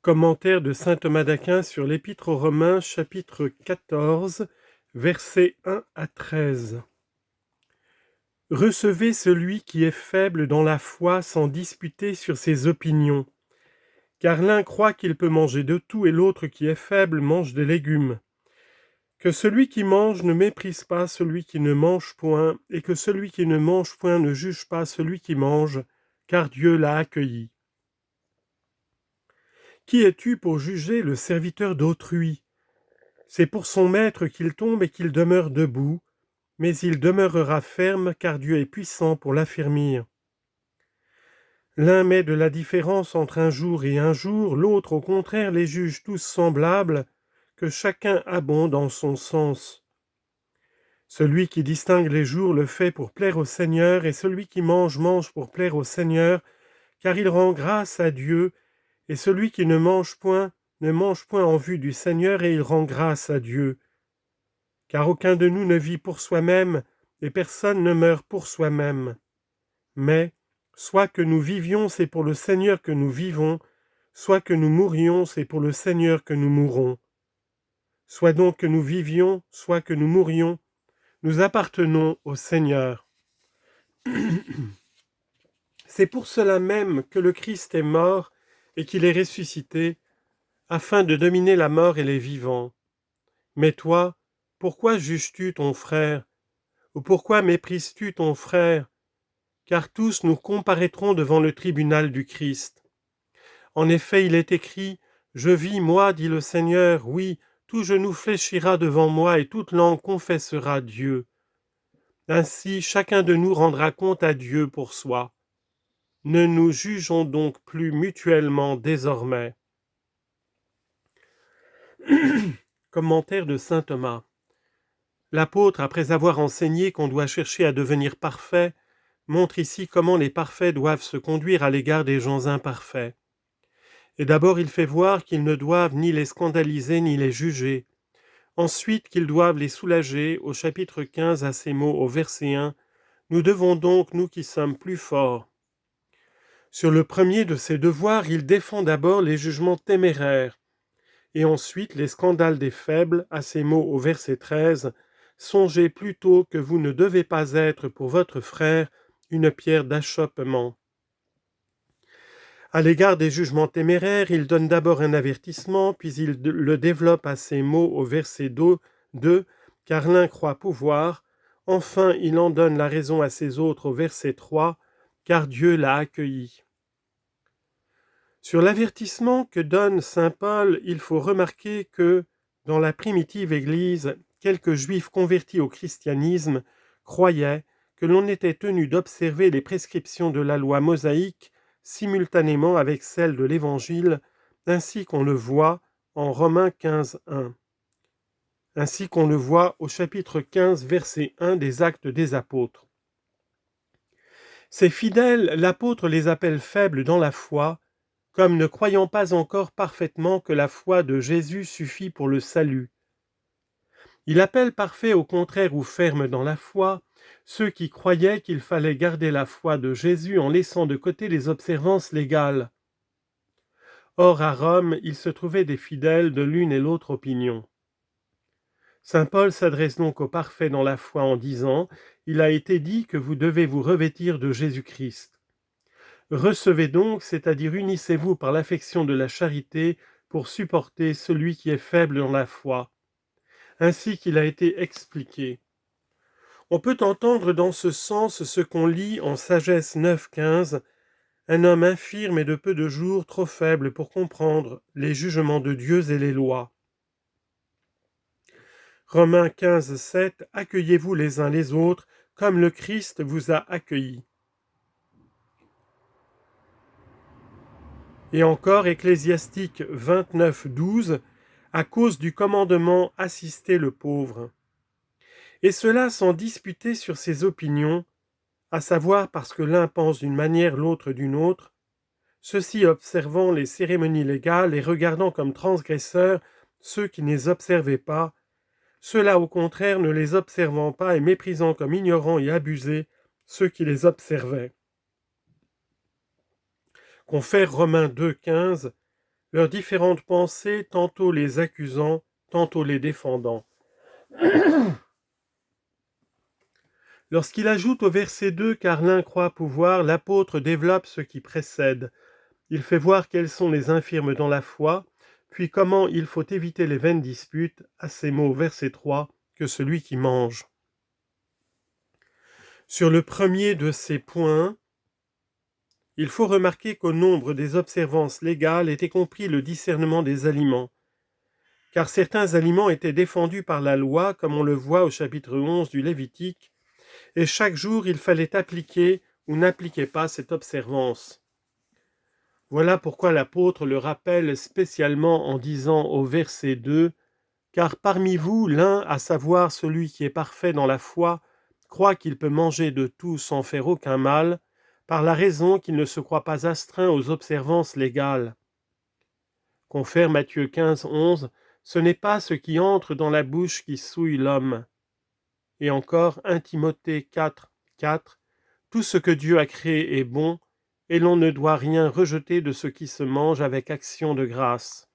Commentaire de saint Thomas d'Aquin sur l'Épître aux Romains, chapitre 14, versets 1 à 13. Recevez celui qui est faible dans la foi sans disputer sur ses opinions, car l'un croit qu'il peut manger de tout et l'autre qui est faible mange des légumes. Que celui qui mange ne méprise pas celui qui ne mange point, et que celui qui ne mange point ne juge pas celui qui mange, car Dieu l'a accueilli. Qui es-tu pour juger le serviteur d'autrui? C'est pour son maître qu'il tombe et qu'il demeure debout, mais il demeurera ferme car Dieu est puissant pour l'affermir. L'un met de la différence entre un jour et un jour, l'autre au contraire les juge tous semblables, que chacun abonde en son sens. Celui qui distingue les jours le fait pour plaire au Seigneur, et celui qui mange pour plaire au Seigneur, car il rend grâce à Dieu, et celui qui ne mange point en vue du Seigneur, et il rend grâce à Dieu. Car aucun de nous ne vit pour soi-même, et personne ne meurt pour soi-même. Mais, soit que nous vivions, c'est pour le Seigneur que nous vivons, soit que nous mourions, c'est pour le Seigneur que nous mourons. Soit donc que nous vivions, soit que nous mourions, nous appartenons au Seigneur. C'est pour cela même que le Christ est mort et qu'il est ressuscité, afin de dominer la mort et les vivants. Mais toi, pourquoi juges-tu ton frère? Ou pourquoi méprises-tu ton frère? Car tous nous comparaîtrons devant le tribunal du Christ. En effet, il est écrit, « Je vis, moi, dit le Seigneur, oui, tout genou fléchira devant moi et toute langue confessera Dieu. » Ainsi, chacun de nous rendra compte à Dieu pour soi. Ne nous jugeons donc plus mutuellement désormais. Commentaire de saint Thomas. L'apôtre, après avoir enseigné qu'on doit chercher à devenir parfait, montre ici comment les parfaits doivent se conduire à l'égard des gens imparfaits. Et d'abord il fait voir qu'ils ne doivent ni les scandaliser ni les juger. Ensuite qu'ils doivent les soulager, au chapitre 15 à ces mots au verset 1, « Nous devons donc, nous qui sommes plus forts ». Sur le premier de ces devoirs, il défend d'abord les jugements téméraires, et ensuite les scandales des faibles, à ces mots au verset 13, « Songez plutôt que vous ne devez pas être pour votre frère une pierre d'achoppement. » À l'égard des jugements téméraires, il donne d'abord un avertissement, puis il le développe à ces mots au verset 2, « Car l'un croit pouvoir », enfin il en donne la raison à ses autres au verset 3, « Car Dieu l'a accueilli ». Sur l'avertissement que donne saint Paul, il faut remarquer que, dans la primitive Église, quelques Juifs convertis au christianisme croyaient que l'on était tenu d'observer les prescriptions de la loi mosaïque simultanément avec celles de l'Évangile, ainsi qu'on le voit en Romains 15.1. Ainsi qu'on le voit au chapitre 15, verset 1 des Actes des Apôtres. Ces fidèles, l'apôtre les appelle faibles dans la foi, comme ne croyant pas encore parfaitement que la foi de Jésus suffit pour le salut. Il appelle parfaits au contraire ou fermes dans la foi ceux qui croyaient qu'il fallait garder la foi de Jésus en laissant de côté les observances légales. Or à Rome, il se trouvait des fidèles de l'une et l'autre opinion. Saint Paul s'adresse donc aux parfaits dans la foi en disant « Il a été dit que vous devez vous revêtir de Jésus-Christ. » Recevez donc, c'est-à-dire unissez-vous par l'affection de la charité pour supporter celui qui est faible dans la foi, ainsi qu'il a été expliqué. On peut entendre dans ce sens ce qu'on lit en Sagesse 9.15, « Un homme infirme et de peu de jours, trop faible pour comprendre les jugements de Dieu et les lois. » Romains 15.7, « Accueillez-vous les uns les autres, comme le Christ vous a accueillis. » Et encore Ecclésiastique 29.12, « À cause du commandement, assistez le pauvre. » Et cela sans disputer sur ses opinions, à savoir parce que l'un pense d'une manière, l'autre d'une autre, ceux-ci observant les cérémonies légales et regardant comme transgresseurs ceux qui ne les observaient pas, ceux-là au contraire ne les observant pas et méprisant comme ignorants et abusés ceux qui les observaient. Confère Romains 2.15, « leurs différentes pensées, tantôt les accusant, tantôt les défendant. Lorsqu'il ajoute au verset 2 « Car l'un croit pouvoir », l'apôtre développe ce qui précède. Il fait voir quels sont les infirmes dans la foi, puis comment il faut éviter les vaines disputes, à ces mots, verset 3, que celui qui mange. Sur le premier de ces points, il faut remarquer qu'au nombre des observances légales était compris le discernement des aliments, car certains aliments étaient défendus par la loi, comme on le voit au chapitre 11 du Lévitique, et chaque jour il fallait appliquer ou n'appliquer pas cette observance. Voilà pourquoi l'apôtre le rappelle spécialement en disant au verset 2 « Car parmi vous, l'un, à savoir celui qui est parfait dans la foi, croit qu'il peut manger de tout sans faire aucun mal, par la raison qu'il ne se croit pas astreint aux observances légales. » Confère Matthieu 15, 11, « Ce n'est pas ce qui entre dans la bouche qui souille l'homme. » Et encore 1 Timothée 4, 4, « Tout ce que Dieu a créé est bon, et l'on ne doit rien rejeter de ce qui se mange avec action de grâce. »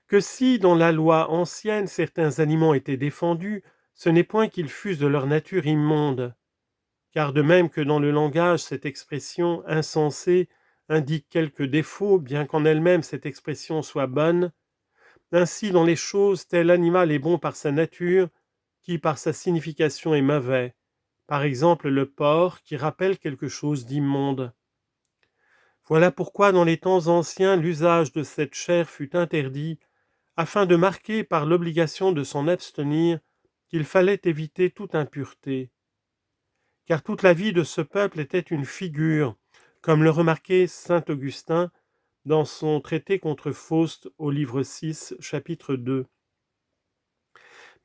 Que si, dans la loi ancienne, certains aliments étaient défendus, ce n'est point qu'ils fussent de leur nature immonde, car de même que dans le langage, cette expression insensée indique quelques défauts, bien qu'en elle-même cette expression soit bonne, ainsi dans les choses, tel animal est bon par sa nature, qui par sa signification est mauvais. Par exemple, le porc, qui rappelle quelque chose d'immonde. Voilà pourquoi dans les temps anciens, l'usage de cette chair fut interdit, afin de marquer par l'obligation de s'en abstenir qu'il fallait éviter toute impureté. Car toute la vie de ce peuple était une figure, comme le remarquait saint Augustin dans son traité contre Faust au livre 6, chapitre 2.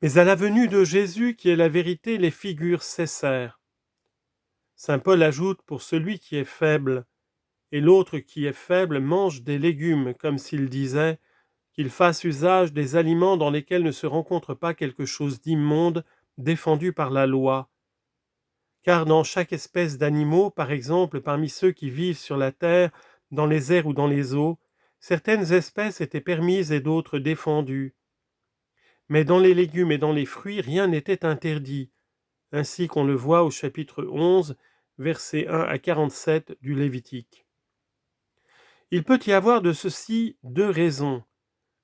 Mais à la venue de Jésus, qui est la vérité, les figures cessèrent. Saint Paul ajoute « Pour celui qui est faible », et l'autre qui est faible mange des légumes, comme s'il disait qu'il fasse usage des aliments dans lesquels ne se rencontre pas quelque chose d'immonde défendu par la loi. Car dans chaque espèce d'animaux, par exemple parmi ceux qui vivent sur la terre, dans les airs ou dans les eaux, certaines espèces étaient permises et d'autres défendues. Mais dans les légumes et dans les fruits, rien n'était interdit, ainsi qu'on le voit au chapitre 11, versets 1 à 47 du Lévitique. Il peut y avoir de ceci deux raisons.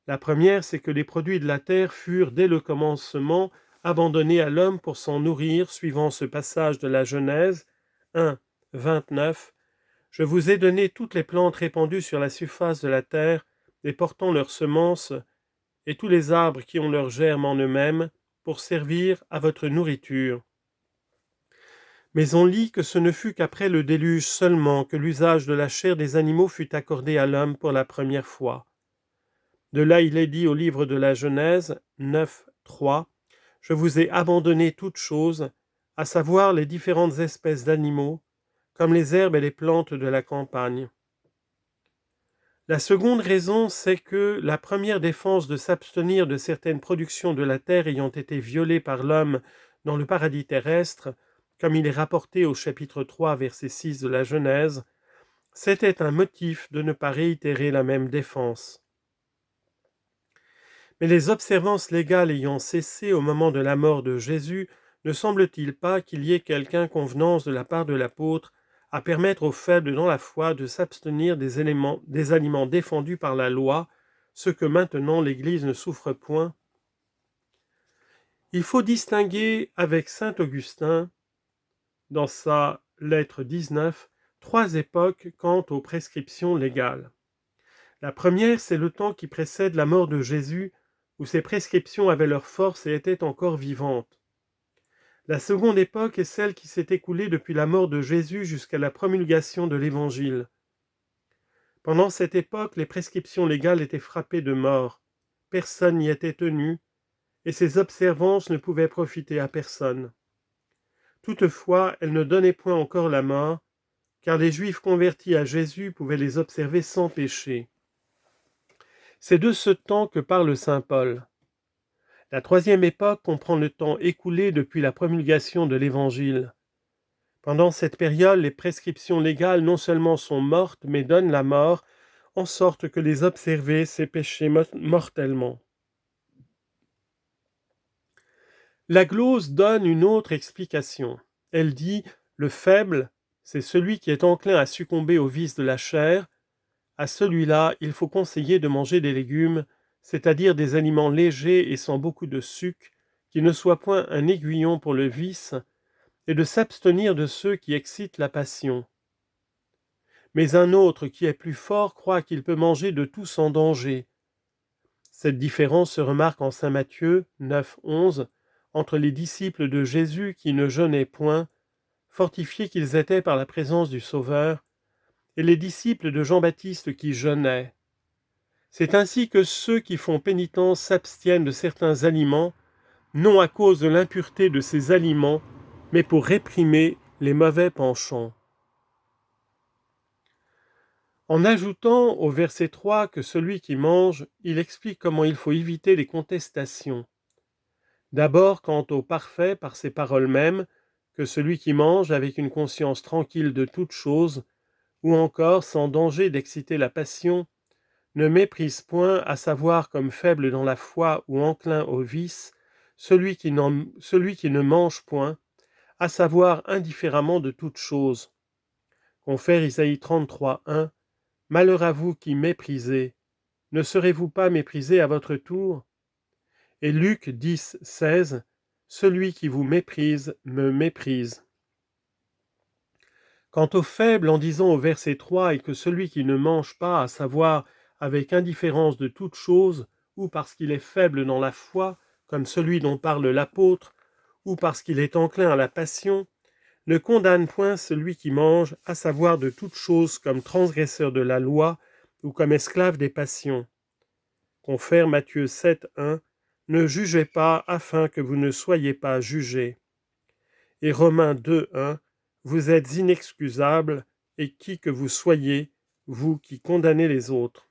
La première, c'est que les produits de la terre furent, dès le commencement, abandonnés à l'homme pour s'en nourrir, suivant ce passage de la Genèse 1, 29. « Je vous ai donné toutes les plantes répandues sur la surface de la terre, et portant leurs semences, et tous les arbres qui ont leurs germes en eux-mêmes, pour servir à votre nourriture. » Mais on lit que ce ne fut qu'après le déluge seulement que l'usage de la chair des animaux fut accordé à l'homme pour la première fois. De là il est dit au livre de la Genèse 9, 3, « Je vous ai abandonné toutes choses, à savoir les différentes espèces d'animaux, comme les herbes et les plantes de la campagne. » La seconde raison, c'est que la première défense de s'abstenir de certaines productions de la terre ayant été violées par l'homme dans le paradis terrestre, comme il est rapporté au chapitre 3, verset 6 de la Genèse, c'était un motif de ne pas réitérer la même défense. Mais les observances légales ayant cessé au moment de la mort de Jésus, ne semble-t-il pas qu'il y ait quelque inconvenance de la part de l'apôtre à permettre aux faibles dans la foi de s'abstenir des aliments défendus par la loi, ce que maintenant l'Église ne souffre point? Il faut distinguer avec saint Augustin, dans sa lettre 19, trois époques quant aux prescriptions légales. La première, c'est le temps qui précède la mort de Jésus, où ces prescriptions avaient leur force et étaient encore vivantes. La seconde époque est celle qui s'est écoulée depuis la mort de Jésus jusqu'à la promulgation de l'Évangile. Pendant cette époque, les prescriptions légales étaient frappées de mort. Personne n'y était tenu, et ces observances ne pouvaient profiter à personne. Toutefois, elles ne donnaient point encore la mort, car les Juifs convertis à Jésus pouvaient les observer sans péché. C'est de ce temps que parle saint Paul. La troisième époque comprend le temps écoulé depuis la promulgation de l'Évangile. Pendant cette période, les prescriptions légales non seulement sont mortes, mais donnent la mort, en sorte que les observer, c'est pécher mortellement. La glose donne une autre explication. Elle dit « Le faible, c'est celui qui est enclin à succomber aux vices de la chair. À celui-là, il faut conseiller de manger des légumes, c'est-à-dire des aliments légers et sans beaucoup de sucre, qui ne soient point un aiguillon pour le vice, et de s'abstenir de ceux qui excitent la passion. Mais un autre qui est plus fort croit qu'il peut manger de tout sans danger. » Cette différence se remarque en saint Matthieu 9, 11, entre les disciples de Jésus qui ne jeûnaient point, fortifiés qu'ils étaient par la présence du Sauveur, et les disciples de Jean-Baptiste qui jeûnaient. C'est ainsi que ceux qui font pénitence s'abstiennent de certains aliments, non à cause de l'impureté de ces aliments, mais pour réprimer les mauvais penchants. En ajoutant au verset 3 que celui qui mange, il explique comment il faut éviter les contestations. D'abord quant au parfait par ses paroles mêmes, que celui qui mange avec une conscience tranquille de toute chose, ou encore sans danger d'exciter la passion, ne méprise point, à savoir comme faible dans la foi ou enclin au vice, celui qui ne mange point, à savoir indifféremment de toute chose. Confère Isaïe 33, 1, « Malheur à vous qui méprisez, ne serez-vous pas méprisés à votre tour ?» Et Luc 10, 16, « Celui qui vous méprise me méprise. » Quant au faible, en disant au verset 3 « Et que celui qui ne mange pas, à savoir avec indifférence de toute chose, ou parce qu'il est faible dans la foi, comme celui dont parle l'apôtre, ou parce qu'il est enclin à la passion, ne condamne point celui qui mange, à savoir de toute chose comme transgresseur de la loi, ou comme esclave des passions. » Confère Matthieu 7, 1, « Ne jugez pas, afin que vous ne soyez pas jugés. » Et Romains 2, 1, « Vous êtes inexcusables, et qui que vous soyez, vous qui condamnez les autres. »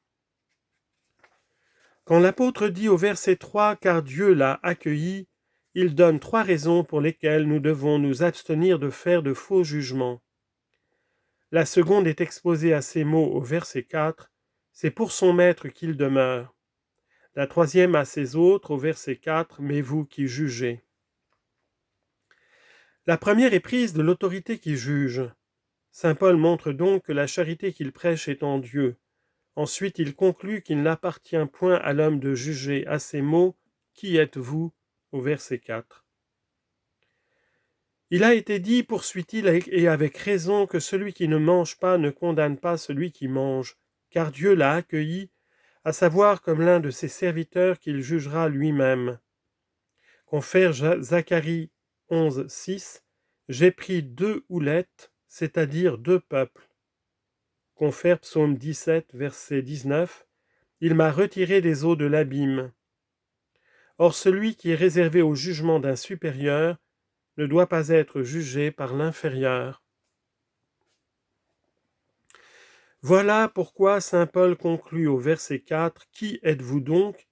Quand l'apôtre dit au verset 3 « Car Dieu l'a accueilli », il donne 3 raisons pour lesquelles nous devons nous abstenir de faire de faux jugements. La seconde est exposée à ces mots au verset 4, « C'est pour son maître qu'il demeure ». La troisième à ces autres au verset 4, « Mais vous qui jugez ». La première est prise de l'autorité qui juge. Saint Paul montre donc que la charité qu'il prêche est en Dieu. Ensuite, il conclut qu'il n'appartient point à l'homme de juger à ces mots « Qui êtes-vous » au verset 4. Il a été dit, poursuit-il, et avec raison, que celui qui ne mange pas ne condamne pas celui qui mange, car Dieu l'a accueilli, à savoir comme l'un de ses serviteurs qu'il jugera lui-même. Confère Zacharie 11, 6, « J'ai pris 2 houlettes, c'est-à-dire 2 peuples. » Confère Psaume 17, verset 19, « Il m'a retiré des eaux de l'abîme. » Or celui qui est réservé au jugement d'un supérieur ne doit pas être jugé par l'inférieur. Voilà pourquoi saint Paul conclut au verset 4 « Qui êtes-vous donc ?»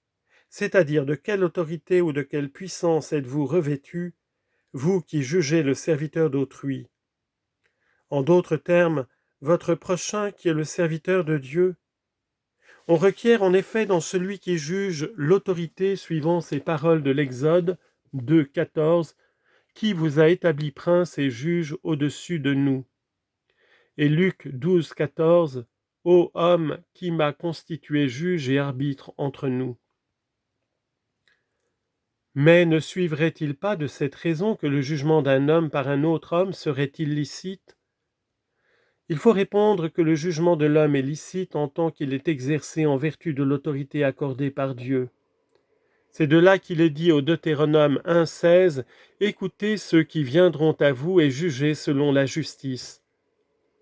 c'est-à-dire de quelle autorité ou de quelle puissance êtes-vous revêtus, vous qui jugez le serviteur d'autrui. En d'autres termes, votre prochain qui est le serviteur de Dieu. On requiert en effet dans celui qui juge l'autorité suivant ces paroles de l'Exode 2, 14, « Qui vous a établi prince et juge au-dessus de nous ?» Et Luc 12, 14, « Ô homme qui m'a constitué juge et arbitre entre nous. » Mais ne suivrait-il pas de cette raison que le jugement d'un homme par un autre homme serait illicite ? Il faut répondre que le jugement de l'homme est licite en tant qu'il est exercé en vertu de l'autorité accordée par Dieu. C'est de là qu'il est dit au Deutéronome 1,16 « Écoutez ceux qui viendront à vous et jugez selon la justice. »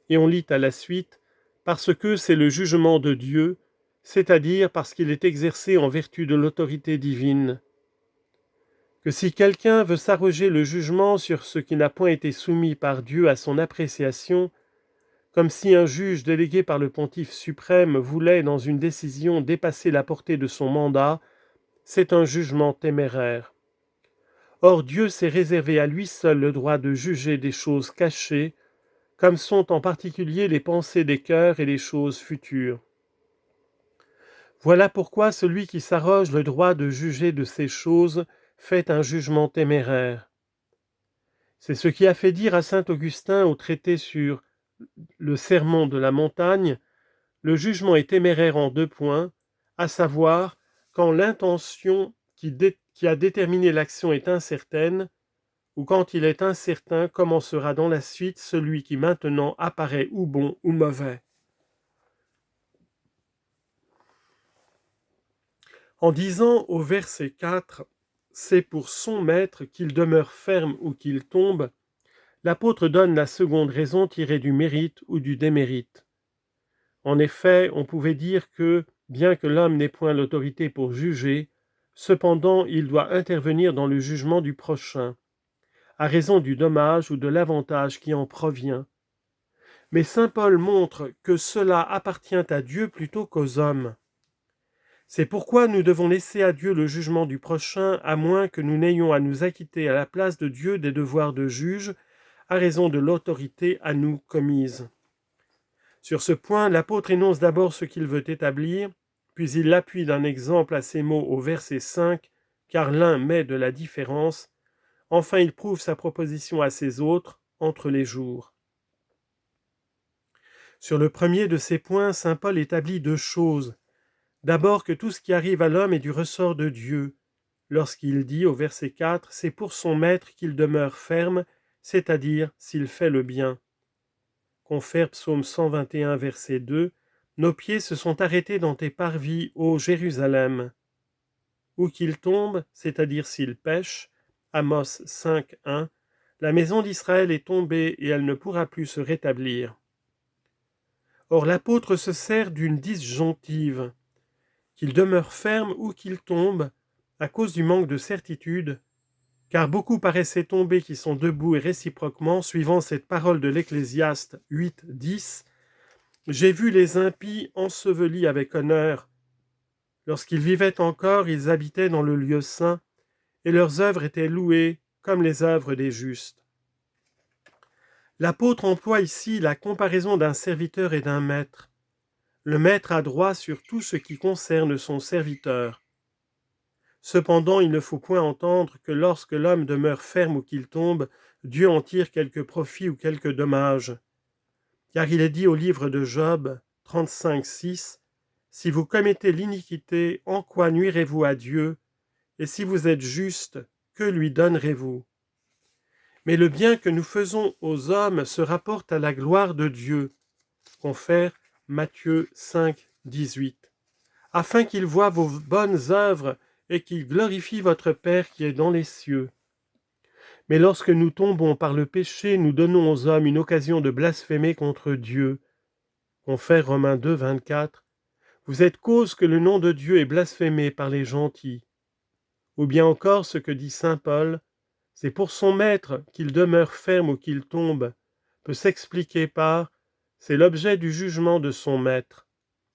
Et on lit à la suite « Parce que c'est le jugement de Dieu, c'est-à-dire parce qu'il est exercé en vertu de l'autorité divine. » Que si quelqu'un veut s'arroger le jugement sur ce qui n'a point été soumis par Dieu à son appréciation, comme si un juge délégué par le Pontife suprême voulait, dans une décision, dépasser la portée de son mandat, c'est un jugement téméraire. Or Dieu s'est réservé à lui seul le droit de juger des choses cachées, comme sont en particulier les pensées des cœurs et les choses futures. Voilà pourquoi celui qui s'arroge le droit de juger de ces choses fait un jugement téméraire. C'est ce qui a fait dire à saint Augustin au traité sur le sermon de la montagne: le jugement est téméraire en 2 points, à savoir quand l'intention qui a déterminé l'action est incertaine, ou quand il est incertain comment sera dans la suite celui qui maintenant apparaît ou bon ou mauvais. En disant au verset 4, « C'est pour son maître qu'il demeure ferme ou qu'il tombe », l'apôtre donne la seconde raison tirée du mérite ou du démérite. En effet, on pouvait dire que, bien que l'homme n'ait point l'autorité pour juger, cependant il doit intervenir dans le jugement du prochain, à raison du dommage ou de l'avantage qui en provient. Mais saint Paul montre que cela appartient à Dieu plutôt qu'aux hommes. C'est pourquoi nous devons laisser à Dieu le jugement du prochain, à moins que nous n'ayons à nous acquitter à la place de Dieu des devoirs de juge, à raison de l'autorité à nous commise. Sur ce point, l'apôtre énonce d'abord ce qu'il veut établir, puis il l'appuie d'un exemple à ces mots au verset 5, car l'un met de la différence. Enfin, il prouve sa proposition à ses autres, entre les jours. Sur le premier de ces points, saint Paul établit 2 choses. D'abord que tout ce qui arrive à l'homme est du ressort de Dieu, lorsqu'il dit au verset 4, « C'est pour son maître qu'il demeure ferme, c'est-à-dire s'il fait le bien. » Confère Psaume 121, verset 2, « Nos pieds se sont arrêtés dans tes parvis, ô Jérusalem. » Ou qu'il tombe, c'est-à-dire s'il pêche, Amos 5, 1, « La maison d'Israël est tombée et elle ne pourra plus se rétablir. » Or l'apôtre se sert d'une disjonctive, qu'il demeure ferme ou qu'il tombe, à cause du manque de certitude, car beaucoup paraissaient tomber qui sont debout et réciproquement, suivant cette parole de l'Ecclésiaste 8, 10, « J'ai vu les impies ensevelis avec honneur. Lorsqu'ils vivaient encore, ils habitaient dans le lieu saint, et leurs œuvres étaient louées comme les œuvres des justes. » L'apôtre emploie ici la comparaison d'un serviteur et d'un maître. Le maître a droit sur tout ce qui concerne son serviteur. Cependant, il ne faut point entendre que lorsque l'homme demeure ferme ou qu'il tombe, Dieu en tire quelque profit ou quelque dommage. Car il est dit au livre de Job 35, 6, « Si vous commettez l'iniquité, en quoi nuirez-vous à Dieu? Et si vous êtes juste, que lui donnerez-vous » Mais le bien que nous faisons aux hommes se rapporte à la gloire de Dieu. Confère Matthieu 5, 18. Afin qu'il voie vos bonnes œuvres et qu'il glorifie votre Père qui est dans les cieux. Mais lorsque nous tombons par le péché, nous donnons aux hommes une occasion de blasphémer contre Dieu. Confère Romains 2, 24. Vous êtes cause que le nom de Dieu est blasphémé par les gentils. Ou bien encore ce que dit saint Paul, c'est pour son maître qu'il demeure ferme ou qu'il tombe, peut s'expliquer par c'est l'objet du jugement de son maître.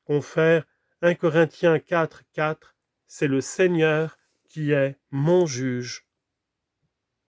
Confère 1 Corinthiens 4, 4, c'est le Seigneur qui est mon juge.